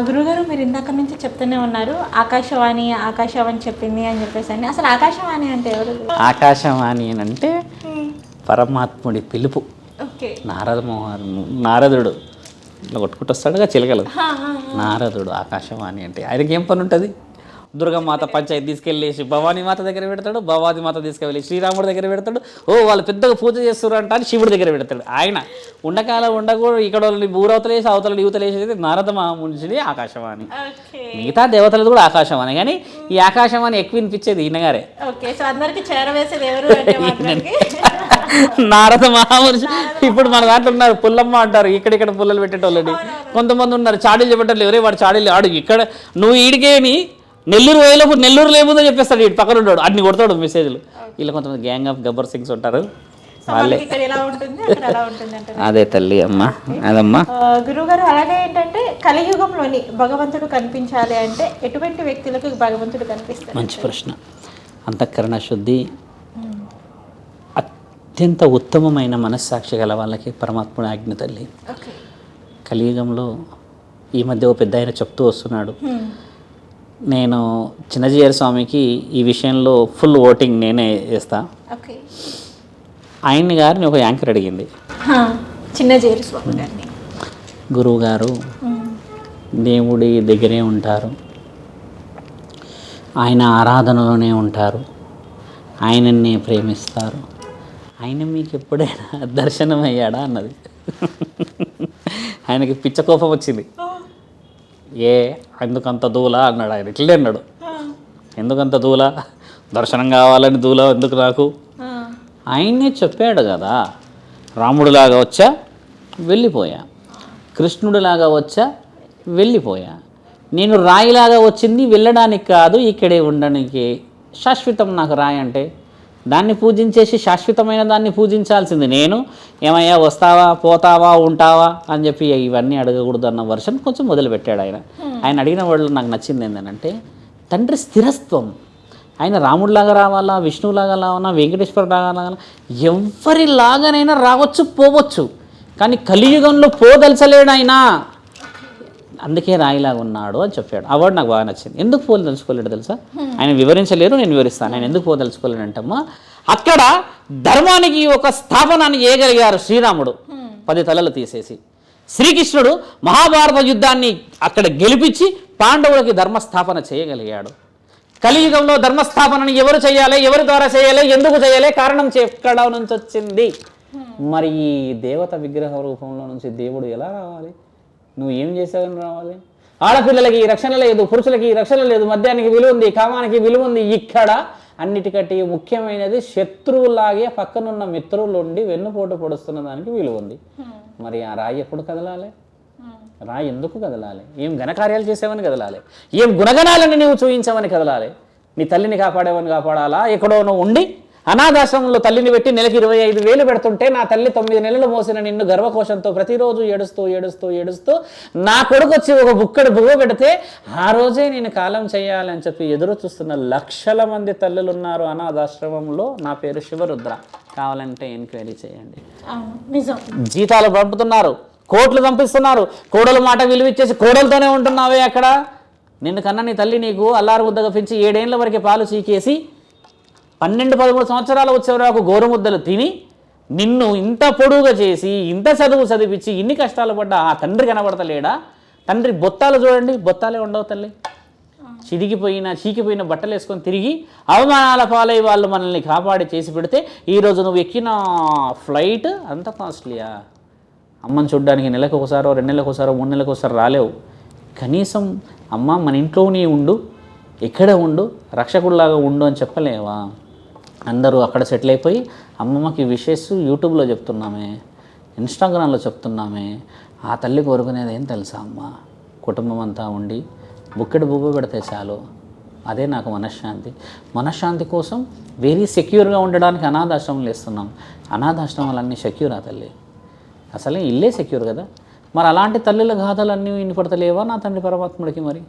గురుగారు, మీరు ఇందాక నుంచి చెప్తూనే ఉన్నారు ఆకాశవాణి ఆకాశవాణి చెప్పింది అని చెప్పేసి అని. అసలు ఆకాశవాణి అంటే ఎవరు? ఆకాశవాణి అని అంటే పరమాత్ముడి పిలుపు. నారదుడు ఇట్లా కొట్టుకుంటూ వస్తాడుగా చిలకలు, నారదుడు ఆకాశవాణి అంటే ఆయనకి ఏం పని ఉంటుంది? దుర్గామాత పంచాయతీ తీసుకెళ్ళేసి భవానీ మాత దగ్గర పెడతాడు, భవానీ మాత తీసుకెళ్ళి శ్రీరాముడి దగ్గర పెడతాడు. వాళ్ళు పెద్దగా పూజ చేస్తారు అంటారు, శివుడి దగ్గర పెడతాడు. ఆయన ఉండకూడదు ఇక్కడ ఊరవతలేసి అవతల యువతలేసేది నారద మహామునిషిది ఆకాశవాణి. మిగతా దేవతలది కూడా ఆకాశవాణి, కానీ ఈ ఆకాశవాణి ఎక్కువ వినిపించేది ఈయనగారే. నారద మహామునిషి. ఇప్పుడు మన దాంట్లో ఉన్నారు పుల్లమ్మ అంటారు, ఇక్కడిక్కడ పుల్లలు పెట్టేటోళ్ళని. కొంతమంది ఉన్నారు చాడీలు చెప్పేటోళ్ళు, ఎవరే వాడు చాడీలు ఆడు ఇక్కడ నువ్వు ఈడికేమి నెల్లూరు వేయలేపు నెల్లూరు లేముందో చెప్పేస్తాడు, ఇటు పక్కన ఉంటాడు, అన్ని కొడతాడు మెసేజ్లు. ఇలా కొంతమంది గ్యాంగ్ ఆఫ్ గబ్బర్ సింగ్స్ ఉంటారు, వాళ్ళే. అదే తల్లి అమ్మ అదమ్మా. గురువుగారు, అలాగే ఏంటంటే కలియుగంలోని భగవంతుడు కనిపించాలి అంటే ఎటువంటి వ్యక్తులకు భగవంతుడు కనిపిస్తాడు? మంచి ప్రశ్న. అంతఃకరణ శుద్ధి, అత్యంత ఉత్తమమైన మనస్సాక్షి గల వాళ్ళకి పరమాత్ముడు ఆజ్ఞ తల్లి. కలియుగంలో ఈ మధ్య ఓ పెద్ద ఆయన చెప్తూ వస్తున్నాడు, నేను చిన్నజీయర్ స్వామికి ఈ విషయంలో ఫుల్ ఓటింగ్ నేనే వేస్తా. ఆయన్ని గారిని ఒక యాంకర్ అడిగింది, చిన్నజీయర్ స్వామి గారిని, గురువు గారు దేవుడి దగ్గరే ఉంటారు, ఆయన ఆరాధనలోనే ఉంటారు, ఆయనన్నే ప్రేమిస్తారు, ఆయన మీకు ఎప్పుడైనా దర్శనం అయ్యాడా అన్నది. ఆయనకి పిచ్చ కోపం వచ్చింది. ఎందుకంత దూల అన్నాడు ఆయన. ఇట్లే అన్నాడు, ఎందుకంత దూల, దర్శనం కావాలని దూల ఎందుకు నాకు? ఆయన్నే చెప్పాడు కదా, రాముడిలాగా వచ్చా వెళ్ళిపోయా, కృష్ణుడిలాగా వచ్చా వెళ్ళిపోయా, నేను రాయిలాగా వచ్చింది వెళ్ళడానికి కాదు ఇక్కడే ఉండడానికి. శాశ్వతం నాకు రాయి అంటే, దాన్ని పూజించేసి శాశ్వతమైన దాన్ని పూజించాల్సింది నేను. ఏమయ్యా వస్తావా పోతావా ఉంటావా అని చెప్పి ఇవన్నీ అడగకూడదు అన్న వర్షన్ కొంచెం మొదలుపెట్టాడు ఆయన. ఆయన అడిగిన వాళ్ళు నాకు నచ్చింది ఏంటంటే, తండ్రి స్థిరత్వం. ఆయన రాముడిలాగా రావాలా, విష్ణువులాగా రావాలా, వెంకటేశ్వరలాగా, ఎవరిలాగానైనా రావచ్చు పోవచ్చు, కానీ కలియుగంలో పోదలచలేడు ఆయన. అందుకే రాయిలాగా ఉన్నాడు అని చెప్పాడు. ఆ వర్డ్ నాకు బాగా నచ్చింది. ఎందుకు పోదలుచుకోలేడు తెలుసా? ఆయన వివరించలేరు, నేను వివరిస్తాను. ఆయన ఎందుకు పోదలుచుకోలేడు అంటమ్మా, అక్కడ ధర్మానికి ఒక స్థాపనాన్ని చేయగలిగారు శ్రీరాముడు 10 తలలు తీసేసి. శ్రీకృష్ణుడు మహాభారత యుద్ధాన్ని అక్కడ గెలిపించి పాండవులకి ధర్మస్థాపన చేయగలిగాడు. కలియుగంలో ధర్మస్థాపనని ఎవరు చేయాలి, ఎవరి ద్వారా చేయాలి, ఎందుకు చేయాలి, కారణం ఎక్కడ నుంచి వచ్చింది? మరి ఈ దేవత విగ్రహ రూపంలో నుంచి దేవుడు ఎలా రావాలి? నువ్వు ఏం చేసావని రావాలి? ఆడపిల్లలకి రక్షణ లేదు, పురుషులకి రక్షణ లేదు, మద్యానికి విలువ ఉంది, కామానికి విలువ ఉంది. ఇక్కడ అన్నిటికంటే ముఖ్యమైనది శత్రువులాగే పక్కనున్న మిత్రులుండి వెన్నుపోటు పొడుస్తున్న దానికి విలువ ఉంది. మరి ఆ రాయి ఎప్పుడు కదలాలి? రాయి ఎందుకు కదలాలి? ఏం ఘనకార్యాలు చేసావని కదలాలి, ఏం గుణగణాలని నువ్వు చూపించావని కదలాలి. నీ తల్లిని కాపాడేవని కాపాడాలా? ఎక్కడో నువ్వు ఉండి అనాథాశ్రమంలో తల్లిని పెట్టి నెలకి 25,000 పెడుతుంటే, నా తల్లి 9 నెలలు మోసిన నిన్ను గర్భకోశంతో ప్రతిరోజు ఏడుస్తూ ఏడుస్తూ ఏడుస్తూ నా కొడుకు వచ్చి ఒక బుక్కడు బువ్వ పెడితే ఆ రోజే నేను కాలం చేయాలని చెప్పి ఎదురు చూస్తున్న లక్షల మంది తల్లులు ఉన్నారు అనాథాశ్రమంలో. నా పేరు శివరుద్ర, కావాలంటే ఎంక్వైరీ చేయండి. జీతాలు పంపుతున్నారు, కోట్లు పంపిస్తున్నారు, కోడలు మాట విలువిచ్చేసి కోడలతోనే ఉంటున్నావే అక్కడ. నిన్ను కన్నా నీ తల్లి నీకు అల్లారు ముద్దగా పెంచి 7 ఏళ్ల వరకు పాలు చీకేసి 12-13 సంవత్సరాలు వచ్చేవరకు గోరుముద్దలు తిని నిన్ను ఇంత పొడుగుగా చేసి ఇంత చదువు చదివించి ఇన్ని కష్టాలు పడ్డా ఆ తండ్రి కనబడతలేడా? తండ్రి బొత్తాలు చూడండి, బొత్తాలే ఉండవు తల్లి. చీకిపోయిన బట్టలు వేసుకొని తిరిగి అవమానాల పాలై వాళ్ళు మనల్ని కాపాడి చేసి పెడితే ఈరోజు నువ్వు ఎక్కిన ఫ్లైట్ అంత కాస్ట్లీయా? అమ్మని చూడ్డానికి నెలకు ఒకసారో 2 నెలలకు ఒకసారో 3 నెలలకు ఒకసారి రాలేవు. కనీసం అమ్మ మన ఇంట్లోనే ఉండు, ఎక్కడ ఉండు, రక్షకుడిలాగా ఉండు అని చెప్పలేవా? అందరూ అక్కడ సెటిల్ అయిపోయి అమ్మమ్మకి విషెస్ యూట్యూబ్లో చెప్తున్నామే, ఇన్స్టాగ్రామ్లో చెప్తున్నామే. ఆ తల్లి కోరుకునేది ఏం తెలుసా అమ్మ? కుటుంబం అంతా ఉండి బుక్కెడు బువ్వ పెడితే చాలు, అదే నాకు మనశ్శాంతి. మనశ్శాంతి కోసం వెరీ సెక్యూర్గా ఉండడానికి అనాథాశ్రమాలు ఇస్తున్నాం. అనాథాశ్రమాలన్నీ సెక్యూరా తల్లి? అసలే ఇల్లే సెక్యూర్ కదా. మరి అలాంటి తల్లుల గాథలన్నీ వినపడతలేవా నా తండ్రి పరమాత్ముడికి? మరి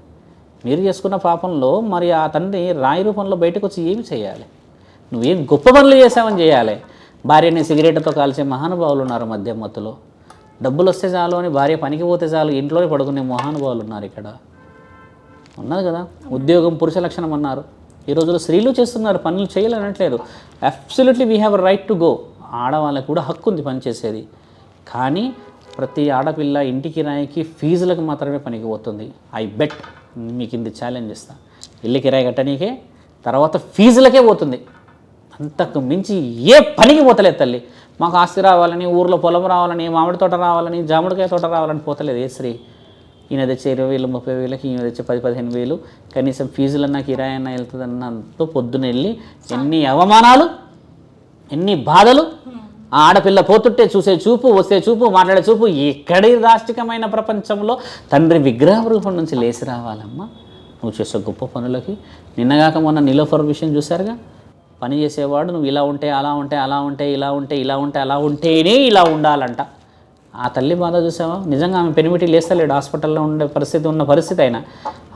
మీరు చేసుకున్న పాపంలో మరి ఆ తండ్రి రాయి రూపంలో బయటకు వచ్చి ఏమి చేయాలి? నువ్వేం గొప్ప పనులు చేసావని చేయాలి. భార్యని సిగరెట్తో కాల్చే మహానుభావులు ఉన్నారు మద్యం మత్తులో. డబ్బులు వస్తే చాలు అని భార్య పనికి పోతే చాలు ఇంట్లోనే పడుకునే మహానుభావులు ఉన్నారు ఇక్కడ. ఉన్నది కదా, ఉద్యోగం పురుష లక్షణం అన్నారు. ఈ రోజుల్లో స్త్రీలు చేస్తున్నారు, పనులు చేయాలనట్లేదు. Absolutely we have right to go. ఆడవాళ్ళకి కూడా హక్కు ఉంది పని చేసేది. కానీ ప్రతి ఆడపిల్ల ఇంటి కిరాయికి ఫీజులకు మాత్రమే పనికి పోతుంది. ఐ బెట్, మీకు ఇది ఛాలెంజ్ ఇస్తా. ఇల్లు కిరాయి కట్టనీకే, తర్వాత ఫీజులకే పోతుంది. అంతకు మించి ఏ పనికి పోతలేదు తల్లి. మాకు ఆస్తి రావాలని, ఊర్లో పొలం రావాలని, మామిడి తోట రావాలని, జాముడికాయ తోట రావాలని పోతలేదు ఏ స్త్రీ. ఈయన తెచ్చే 20,000 30,000కి ఈయన తెచ్చే 10,000 15,000 కనీసం ఫీజులన్నా కిరాయి అన్నా వెళ్తుందన్నంతో పొద్దున వెళ్ళి ఎన్ని అవమానాలు, ఎన్ని బాధలు. ఆ ఆడపిల్ల పోతుంటే చూసే చూపు, వస్తే చూపు, మాట్లాడే చూపు. ఎక్కడి రాష్ట్రికమైన ప్రపంచంలో తండ్రి విగ్రహ రూపం నుంచి లేచి రావాలమ్మా నువ్వు చేసే గొప్ప పనులకి. నిన్నగాక మొన్న నీలోఫర్ విషయం చూశారుగా. పని చేసేవాడు నువ్వు ఇలా ఉంటే అలా ఉంటే అలా ఉంటే ఇలా ఉంటే ఇలా ఉంటే అలా ఉంటేనే ఇలా ఉండాలంట. ఆ తల్లి బాధ చూసావా? నిజంగా ఆమె పెనిమిటి లేస్తలేడు, హాస్పిటల్లో ఉండే పరిస్థితి ఉన్న పరిస్థితి అయినా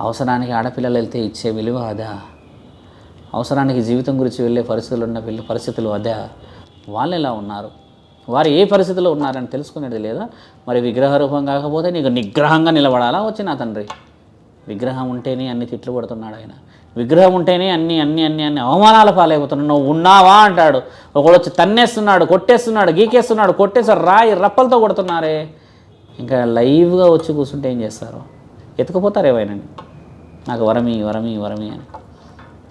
అవసరానికి ఆడపిల్లలు వెళ్తే ఇచ్చే విలువ అదా? అవసరానికి జీవితం గురించి వెళ్ళే పరిస్థితులు ఉన్న పరిస్థితులు అదా? వాళ్ళు ఎలా ఉన్నారు, వారు ఏ పరిస్థితిలో ఉన్నారని తెలుసుకునేది లేదా? మరి విగ్రహ రూపం కాకపోతే నీకు నిగ్రహంగా నిలబడాలా వచ్చి నా తండ్రి? విగ్రహం ఉంటేనే అన్ని తిట్లు పడుతున్నాడు ఆయన. విగ్రహం ఉంటేనే అన్ని అన్ని అన్ని అన్ని అవమానాల పాలైపోతున్నాడు. నువ్వు ఉన్నావా అంటాడు, ఒకడు వచ్చి తన్నేస్తున్నాడు, కొట్టేస్తున్నాడు, గీకేస్తున్నాడు, కొట్టేసారు, రాయి రప్పలతో కొడుతున్నారే. ఇంకా లైవ్గా వచ్చి కూర్చుంటే ఏం చేస్తారు? ఎత్తుకుపోతారు ఏవైనా. నాకు వరమి వరమి వరమి అని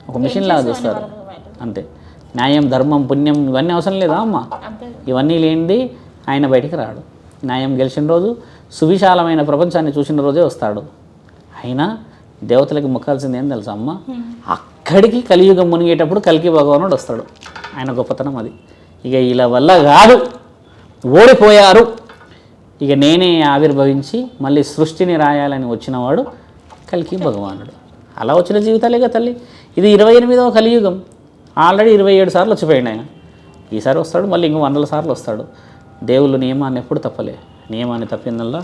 ఒక మిషన్ లాగా చూస్తారు అంతే. న్యాయం, ధర్మం, పుణ్యం ఇవన్నీ అవసరం లేదా అమ్మ? ఇవన్నీ లేనిది ఆయన బయటికి రాడు. న్యాయం గెలిచిన రోజు, సువిశాలమైన ప్రపంచాన్ని చూసిన రోజే వస్తాడు. అయినా దేవతలకి మొక్కాల్సింది ఏం తెలుసా అమ్మ? అక్కడికి కలియుగం మునిగేటప్పుడు కల్కి భగవానుడు వస్తాడు. ఆయన గొప్పతనం అది. ఇక ఇలా వల్ల కాదు, ఓడిపోయారు, ఇక నేనే ఆవిర్భవించి మళ్ళీ సృష్టిని రాయాలని వచ్చినవాడు కల్కి భగవానుడు. అలా వచ్చిన జీవితాలేగా తల్లి. ఇది 28వ కలియుగం. ఆల్రెడీ 27 సార్లు వచ్చిపోయాడు ఆయన. ఈసారి వస్తాడు, మళ్ళీ ఇంకో 100 సార్లు వస్తాడు. దేవుళ్ళు నియమాన్ని ఎప్పుడు తప్పలే. నియమాన్ని తప్పిందల్లా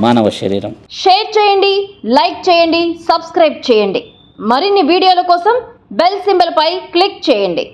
మానవ శరీరం. షేర్ చేయండి, లైక్ చేయండి, సబ్స్క్రైబ్ చేయండి. మరిన్ని వీడియోల కోసం బెల్ సింబల్ పై క్లిక్ చేయండి.